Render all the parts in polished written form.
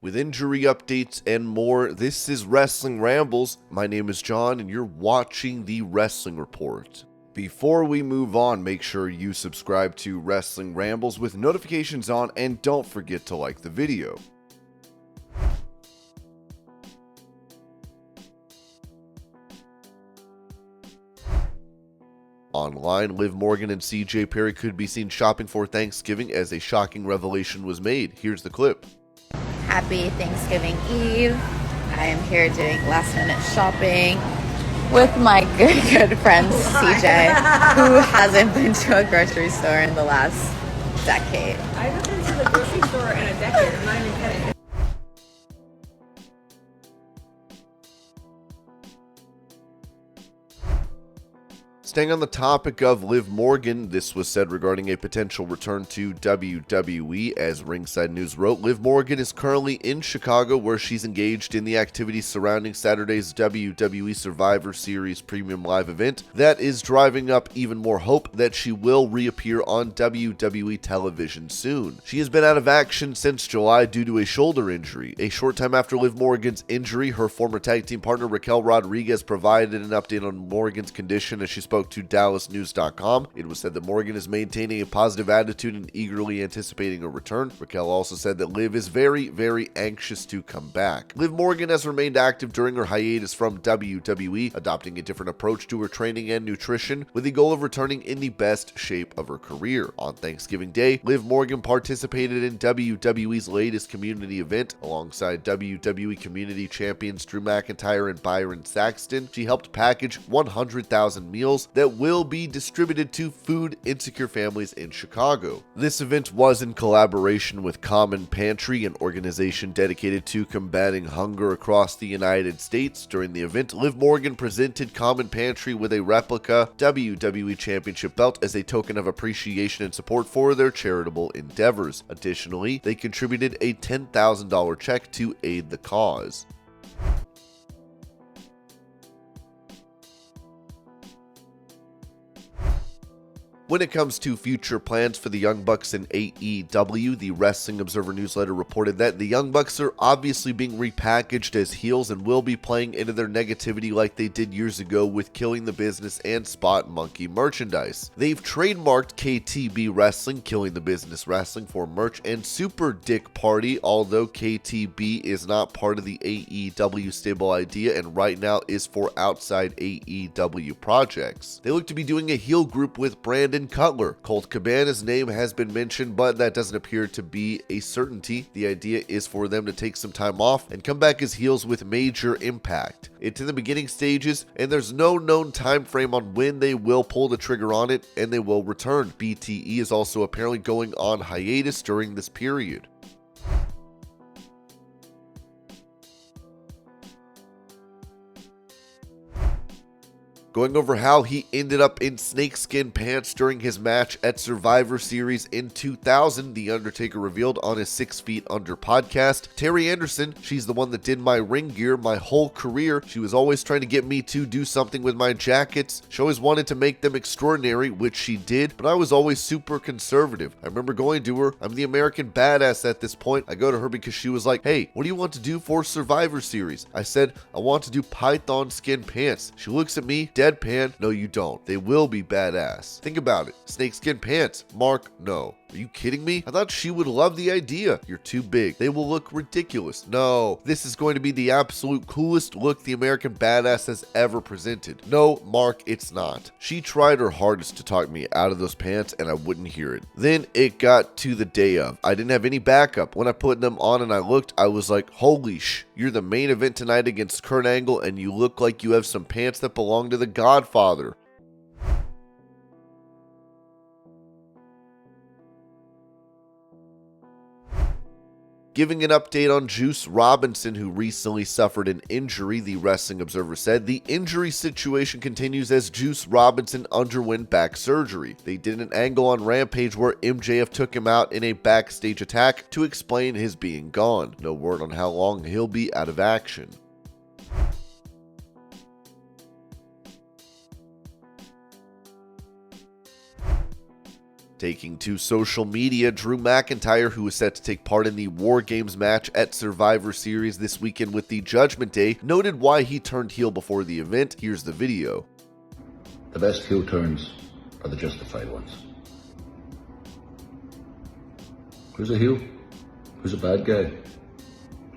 With injury updates and more, this is Wrestling Rambles. My name is John, and you're watching the Wrestling Report. Before we move on, make sure you subscribe to Wrestling Rambles with notifications on, and don't forget to like the video. Online, Liv Morgan and CJ Perry could be seen shopping for Thanksgiving as a shocking revelation was made. Here's the clip. Happy Thanksgiving Eve. I am here doing last minute shopping with my good friend CJ, who hasn't been to a grocery store in the last decade. I haven't been to the grocery store in a decade. I'm not even kidding. Staying on the topic of Liv Morgan, this was said regarding a potential return to WWE. As Ringside News wrote, Liv Morgan is currently in Chicago, where she's engaged in the activities surrounding Saturday's WWE Survivor Series Premium Live event that is driving up even more hope that she will reappear on WWE television soon. She has been out of action since July due to a shoulder injury. A short time after Liv Morgan's injury, her former tag team partner Raquel Rodriguez provided an update on Morgan's condition as she spoke to DallasNews.com. It was said that Morgan is maintaining a positive attitude and eagerly anticipating a return. Raquel also said that Liv is very anxious to come back. Liv Morgan has remained active during her hiatus from WWE, adopting a different approach to her training and nutrition with the goal of returning in the best shape of her career. On Thanksgiving Day, Liv Morgan participated in WWE's latest community event alongside WWE Community Champions Drew McIntyre and Byron Saxton. She helped package 100,000 meals that will be distributed to food insecure families in Chicago. This event was in collaboration with Common Pantry, an organization dedicated to combating hunger across the United States. During the event, Liv Morgan presented Common Pantry with a replica WWE Championship belt as a token of appreciation and support for their charitable endeavors. Additionally, they contributed a $10,000 check to aid the cause. When it comes to future plans for the Young Bucks in AEW, the Wrestling Observer newsletter reported that the Young Bucks are obviously being repackaged as heels and will be playing into their negativity like they did years ago with Killing the Business and Spot Monkey merchandise. They've trademarked KTB Wrestling, Killing the Business Wrestling, for merch, and Super Dick Party, although KTB is not part of the AEW stable idea and right now is for outside AEW projects. They look to be doing a heel group with Brandon Cutler. Colt Cabana's name has been mentioned, but that doesn't appear to be a certainty. The idea is for them to take some time off and come back as heels with Major Impact. It's in the beginning stages, and there's no known time frame on when they will pull the trigger on it, and they will return. BTE is also apparently going on hiatus during this period. Going over how he ended up in snakeskin pants during his match at Survivor Series in 2000, The Undertaker revealed on his 6 Feet Under podcast. Terry Anderson, she's the one that did my ring gear my whole career. She was always trying to get me to do something with my jackets. She always wanted to make them extraordinary, which she did, but I was always super conservative. I remember going to her. I'm the American badass at this point. I go to her because she was like, hey, what do you want to do for Survivor Series? I said, I want to do python skin pants. She looks at me, deadpan, no you don't. They will be badass. Think about it. Snakeskin pants. Mark, no. Are you kidding me? I thought she would love the idea. You're too big. They will look ridiculous. No, this is going to be the absolute coolest look the American badass has ever presented. No, Mark, it's not. She tried her hardest to talk me out of those pants and I wouldn't hear it. Then it got to the day of. I didn't have any backup. When I put them on and I looked, I was like, holy you're the main event tonight against Kurt Angle and you look like you have some pants that belong to the Godfather. Giving an update on Juice Robinson, who recently suffered an injury, the Wrestling Observer said the injury situation continues as Juice Robinson underwent back surgery. They did an angle on Rampage where MJF took him out in a backstage attack to explain his being gone. No word on how long he'll be out of action. Taking to social media, Drew McIntyre, who is set to take part in the War Games match at Survivor Series this weekend with the Judgment Day, noted why he turned heel before the event. Here's the video. The best heel turns are the justified ones. Who's a heel? Who's a bad guy?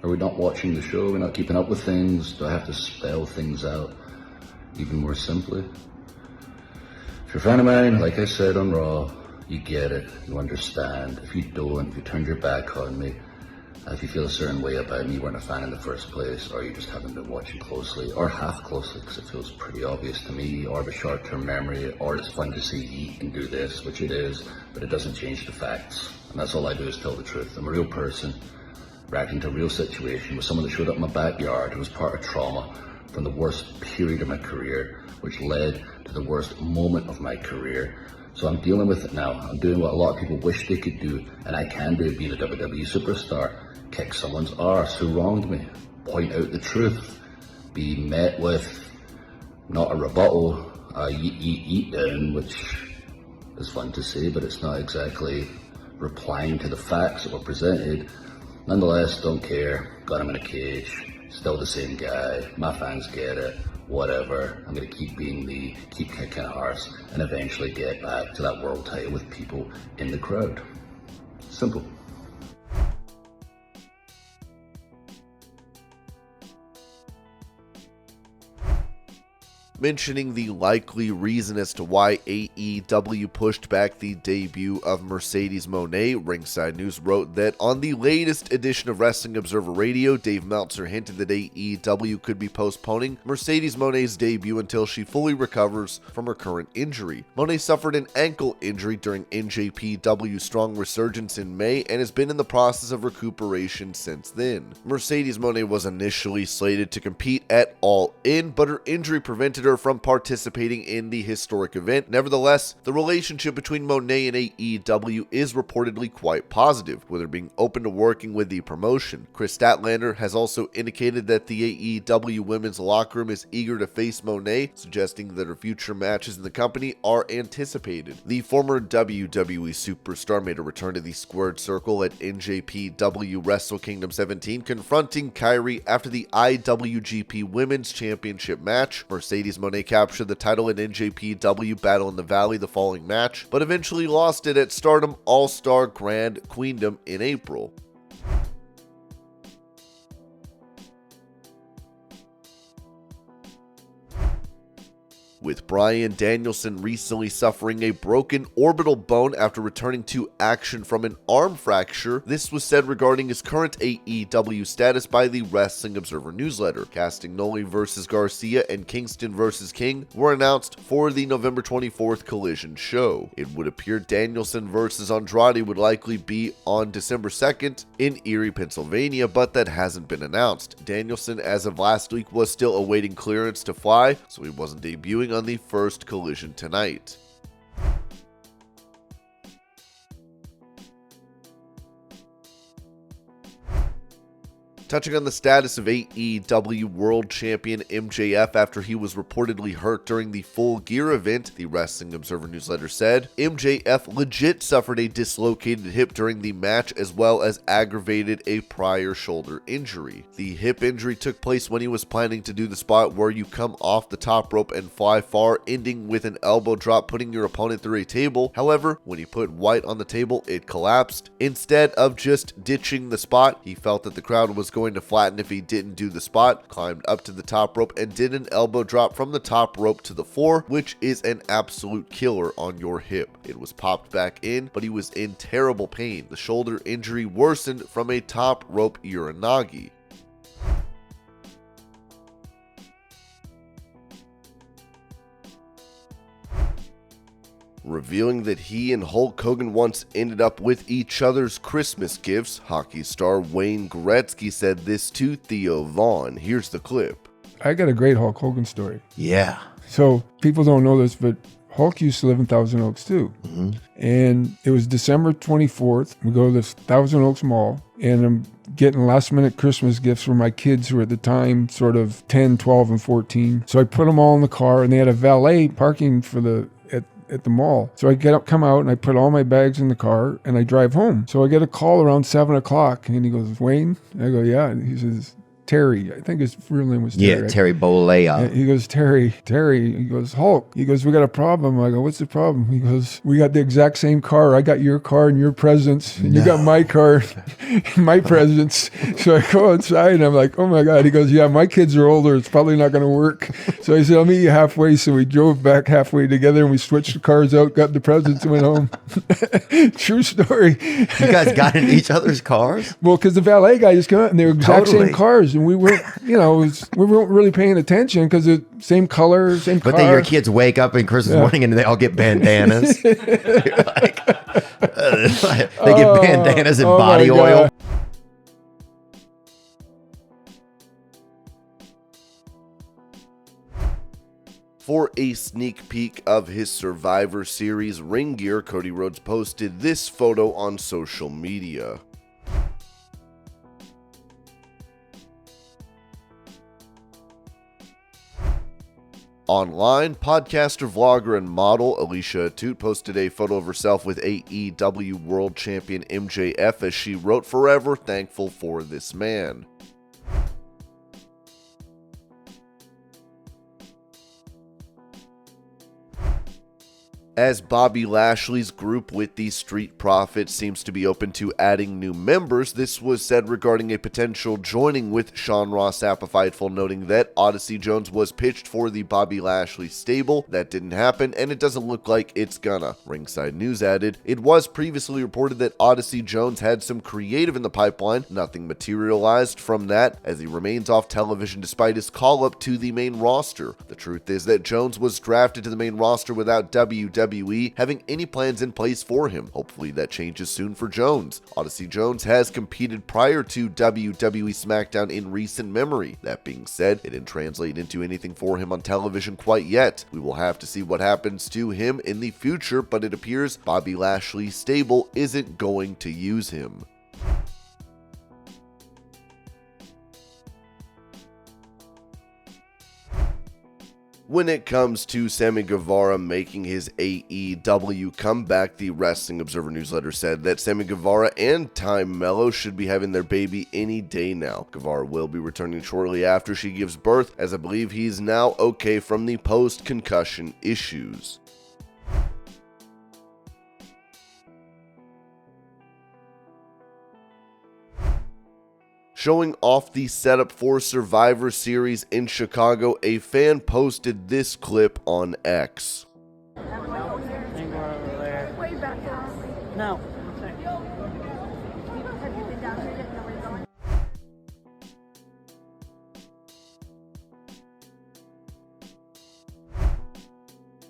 Are we not watching the show? Are we not keeping up with things? Do I have to spell things out even more simply? If you're a fan of mine, like I said on Raw, you get it, you understand. If you don't, if you turned your back on me, if you feel a certain way about me, you weren't a fan in the first place, or you just haven't been watching closely, or half closely, because it feels pretty obvious to me, or have a short-term memory, or it's fun to see he can do this, which it is, but it doesn't change the facts. And that's all I do is tell the truth. I'm a real person, reacting to a real situation with someone that showed up in my backyard who was part of trauma from the worst period of my career, which led to the worst moment of my career. So I'm dealing with it now. I'm doing what a lot of people wish they could do, and I can do, being a WWE superstar. Kick someone's arse who wronged me, point out the truth, be met with not a rebuttal, a yeet down, which is fun to say, but it's not exactly replying to the facts that were presented. Nonetheless, don't care, got him in a cage, still the same guy, my fans get it, whatever. I'm gonna keep kicking arse, and eventually get back to that world title with people in the crowd. Simple. Mentioning the likely reason as to why AEW pushed back the debut of Mercedes Mone, Ringside News wrote that on the latest edition of Wrestling Observer Radio, Dave Meltzer hinted that AEW could be postponing Mercedes Mone's debut until she fully recovers from her current injury. Mone suffered an ankle injury during NJPW Strong Resurgence in May and has been in the process of recuperation since then. Mercedes Mone was initially slated to compete at All In, but her injury prevented her from participating in the historic event. Nevertheless, the relationship between Mone and AEW is reportedly quite positive, with her being open to working with the promotion. Chris Statlander has also indicated that the AEW women's locker room is eager to face Mone, suggesting that her future matches in the company are anticipated. The former WWE superstar made a return to the squared circle at NJPW Wrestle Kingdom 17, confronting Kairi after the IWGP Women's Championship match. Mercedes Mone captured the title in NJPW Battle in the Valley the following match, but eventually lost it at Stardom All-Star Grand Queendom in April. With Bryan Danielson recently suffering a broken orbital bone after returning to action from an arm fracture, this was said regarding his current AEW status by the Wrestling Observer newsletter. Castagnoli vs. Garcia and Kingston vs. King were announced for the November 24th Collision show. It would appear Danielson vs. Andrade would likely be on December 2nd in Erie, Pennsylvania, but that hasn't been announced. Danielson, as of last week, was still awaiting clearance to fly, so he wasn't debuting on the first Collision tonight. Touching on the status of AEW World Champion MJF after he was reportedly hurt during the Full Gear event, the Wrestling Observer newsletter said, MJF legit suffered a dislocated hip during the match as well as aggravated a prior shoulder injury. The hip injury took place when he was planning to do the spot where you come off the top rope and fly far, ending with an elbow drop putting your opponent through a table. However, when he put White on the table, it collapsed. Instead of just ditching the spot, he felt that the crowd was going to flatten if he didn't do the spot, climbed up to the top rope and did an elbow drop from the top rope to the floor, which is an absolute killer on your hip. It was popped back in, but he was in terrible pain. The shoulder injury worsened from a top rope uranagi. Revealing that he and Hulk Hogan once ended up with each other's Christmas gifts, hockey star Wayne Gretzky said this to Theo Vaughn. Here's the clip. I got a great Hulk Hogan story. Yeah. So people don't know this, but Hulk used to live in Thousand Oaks too. Mm-hmm. And it was December 24th. We go to the Thousand Oaks Mall, and I'm getting last minute Christmas gifts for my kids who were at the time sort of 10, 12, and 14. So I put them all in the car, and they had a valet parking for at the mall. So I come out and I put all my bags in the car and I drive home. So I get a call around 7 o'clock and he goes, Wayne? I go, yeah. And he says, Terry, I think his real name was Terry. Yeah, Terry Bollea. And he goes, Terry, he goes, Hulk. He goes, we got a problem. I go, what's the problem? He goes, we got the exact same car. I got your car and your presents. And you got my car and my presents. So I go outside and I'm like, oh my God. He goes, yeah, my kids are older. It's probably not going to work. So I said, I'll meet you halfway. So we drove back halfway together and we switched the cars out, got the presents and went home. True story. You guys got in each other's cars? Well, because the valet guy just came out and they were exact Totally. same cars. And we weren't, we weren't really paying attention because the same color, same car. But then your kids wake up in Christmas morning and they all get bandanas. You're like, they get bandanas and body oil. For a sneak peek of his Survivor Series ring gear, Cody Rhodes posted this photo on social media. Online, podcaster, vlogger, and model Alicia Atout posted a photo of herself with AEW World Champion MJF as she wrote, "Forever thankful for this man." As Bobby Lashley's group with the Street Profits seems to be open to adding new members, this was said regarding a potential joining with Sean Ross Sapp Fightful, noting that Odyssey Jones was pitched for the Bobby Lashley stable. That didn't happen, and it doesn't look like it's gonna. Ringside News added, it was previously reported that Odyssey Jones had some creative in the pipeline. Nothing materialized from that, as he remains off television despite his call-up to the main roster. The truth is that Jones was drafted to the main roster without WWE having any plans in place for him. Hopefully that changes soon for Jones. Odyssey Jones has competed prior to WWE Smackdown in recent memory. That being said, it didn't translate into anything for him on television quite yet. We will have to see what happens to him in the future, but it appears Bobby Lashley's stable isn't going to use him. When it comes to Sammy Guevara making his AEW comeback, the Wrestling Observer newsletter said that Sammy Guevara and Time Mello should be having their baby any day now. Guevara will be returning shortly after she gives birth, as I believe he's now okay from the post-concussion issues. Showing off the setup for Survivor Series in Chicago, a fan posted this clip on X. No.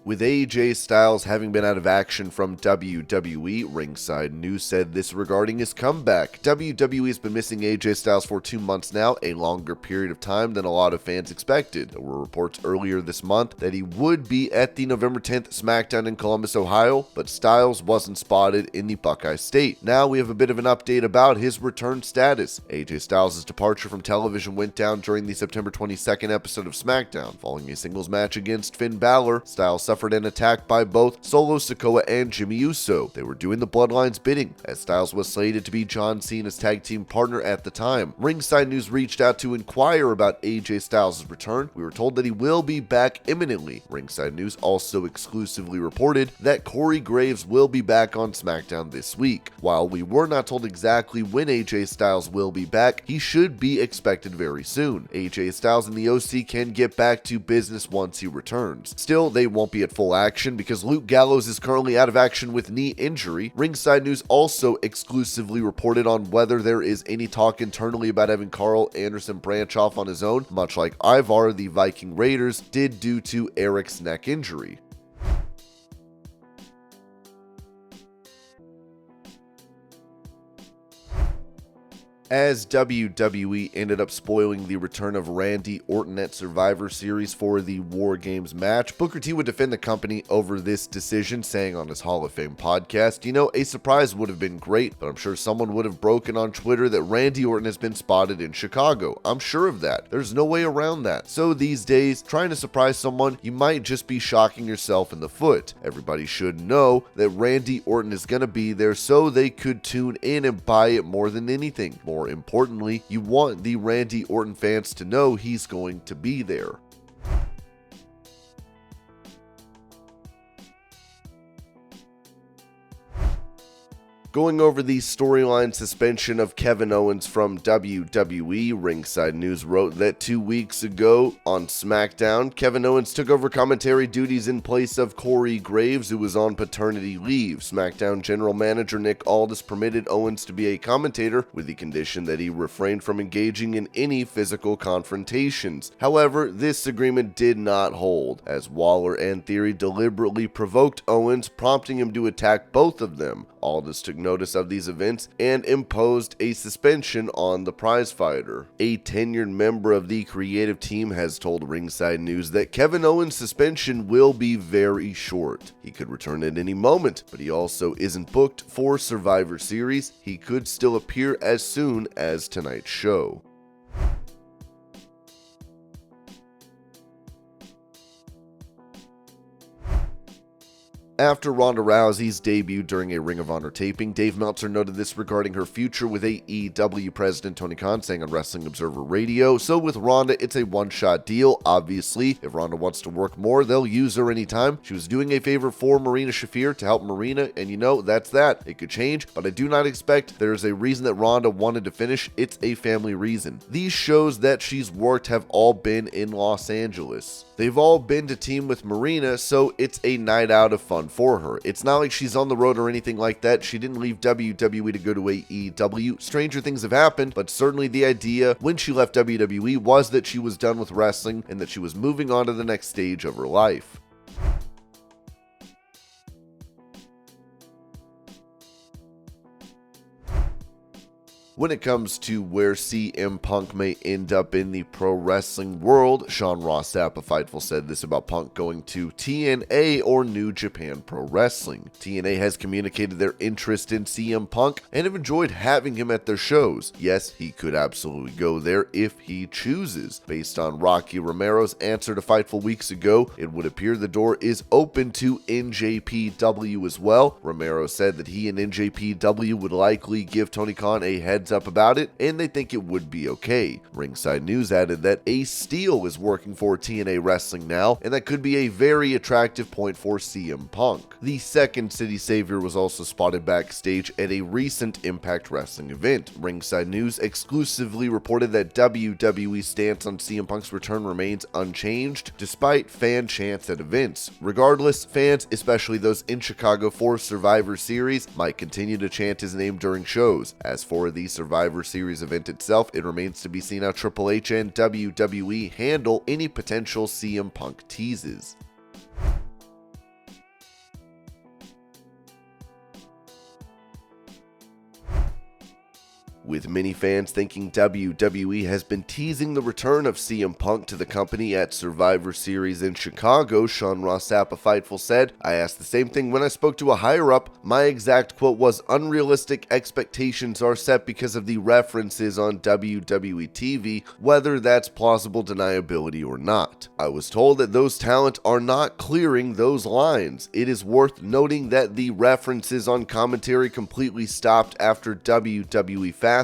With AJ Styles having been out of action from WWE, Ringside News said this regarding his comeback. WWE has been missing AJ Styles for 2 months now, a longer period of time than a lot of fans expected. There were reports earlier this month that he would be at the November 10th Smackdown in Columbus, Ohio, but Styles wasn't spotted in the Buckeye State. Now we have a bit of an update about his return status. AJ Styles' departure from television went down during the September 22nd episode of Smackdown. Following a singles match against Finn Balor, Styles suffered an attack by both Solo Sikoa and Jimmy Uso. They were doing the Bloodline's bidding, as Styles was slated to be John Cena's tag team partner at the time. Ringside News reached out to inquire about AJ Styles' return. We were told that he will be back imminently. Ringside News also exclusively reported that Corey Graves will be back on SmackDown this week. While we were not told exactly when AJ Styles will be back, he should be expected very soon. AJ Styles and the OC can get back to business once he returns. Still, they won't be at full action because Luke Gallows is currently out of action with knee injury. Ringside News also exclusively reported on whether there is any talk internally about having Carl Anderson branch off on his own, much like Ivar the Viking Raiders did due to Eric's neck injury. As WWE ended up spoiling the return of Randy Orton at Survivor Series for the War Games match, Booker T would defend the company over this decision, saying on his Hall of Fame podcast, "You know, a surprise would have been great, but I'm sure someone would have broken on Twitter that Randy Orton has been spotted in Chicago. I'm sure of that. There's no way around that. So these days, trying to surprise someone, you might just be shocking yourself in the foot. Everybody should know that Randy Orton is going to be there so they could tune in and buy it more than anything. More importantly, you want the Randy Orton fans to know he's going to be there." Going over the storyline suspension of Kevin Owens from WWE, Ringside News wrote that 2 weeks ago on Smackdown, Kevin Owens took over commentary duties in place of Corey Graves, who was on paternity leave. Smackdown general manager Nick Aldis permitted Owens to be a commentator with the condition that he refrained from engaging in any physical confrontations. However, this agreement did not hold, as Waller and Theory deliberately provoked Owens, prompting him to attack both of them. Aldis took notice of these events and imposed a suspension on the prizefighter. A tenured member of the creative team has told Ringside News that Kevin Owens' suspension will be very short. He could return at any moment, but he also isn't booked for Survivor Series. He could still appear as soon as tonight's show. After Ronda Rousey's debut during a Ring of Honor taping, Dave Meltzer noted this regarding her future with AEW president Tony Khan saying on Wrestling Observer Radio, "So with Ronda, it's a one-shot deal. Obviously, if Ronda wants to work more, they'll use her anytime. She was doing a favor for Marina Shafir to help Marina, and you know, that's that. It could change, but I do not expect there's a reason that Ronda wanted to finish. It's a family reason. These shows that she's worked have all been in Los Angeles. They've all been to team with Marina, so it's a night out of fun for her. It's not like she's on the road or anything like that. She didn't leave WWE to go to AEW. Stranger things have happened, but certainly the idea when she left WWE was that she was done with wrestling and that she was moving on to the next stage of her life." When it comes to where CM Punk may end up in the pro wrestling world, Sean Ross Sapp of Fightful said this about Punk going to TNA or New Japan Pro Wrestling. TNA has communicated their interest in CM Punk and have enjoyed having him at their shows. Yes, he could absolutely go there if he chooses. Based on Rocky Romero's answer to Fightful weeks ago, it would appear the door is open to NJPW as well. Romero said that he and NJPW would likely give Tony Khan a heads up about it, and they think it would be okay. Ringside News added that Ace Steel is working for TNA Wrestling now, and that could be a very attractive point for CM Punk. The second City Savior was also spotted backstage at a recent Impact Wrestling event. Ringside News exclusively reported that WWE's stance on CM Punk's return remains unchanged, despite fan chants at events. Regardless, fans, especially those in Chicago for Survivor Series, might continue to chant his name during shows. As for the Survivor Series event itself, it remains to be seen how Triple H and WWE handle any potential CM Punk teases. With many fans thinking WWE has been teasing the return of CM Punk to the company at Survivor Series in Chicago, Sean Ross Sapp of Fightful said, "I asked the same thing when I spoke to a higher-up. My exact quote was, unrealistic expectations are set because of the references on WWE TV, whether that's plausible deniability or not. I was told that those talent are not clearing those lines. It is worth noting that the references on commentary completely stopped after WWE Fastlane.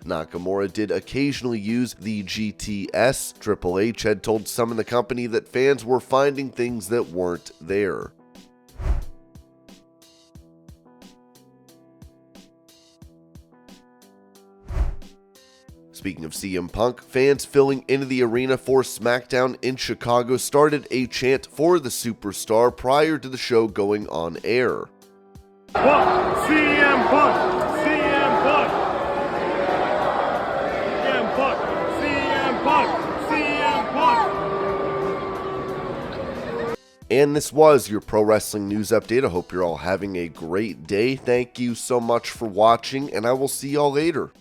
Nakamura did occasionally use the GTS. Triple H had told some in the company that fans were finding things that weren't there." Speaking of CM Punk, fans filling into the arena for Smackdown in Chicago started a chant for the superstar prior to the show going on air. Punk, CM Punk, CM Punk, CM Punk, CM Punk, CM Punk. And this was your Pro Wrestling News Update. I hope you're all having a great day. Thank you so much for watching, and I will see y'all later.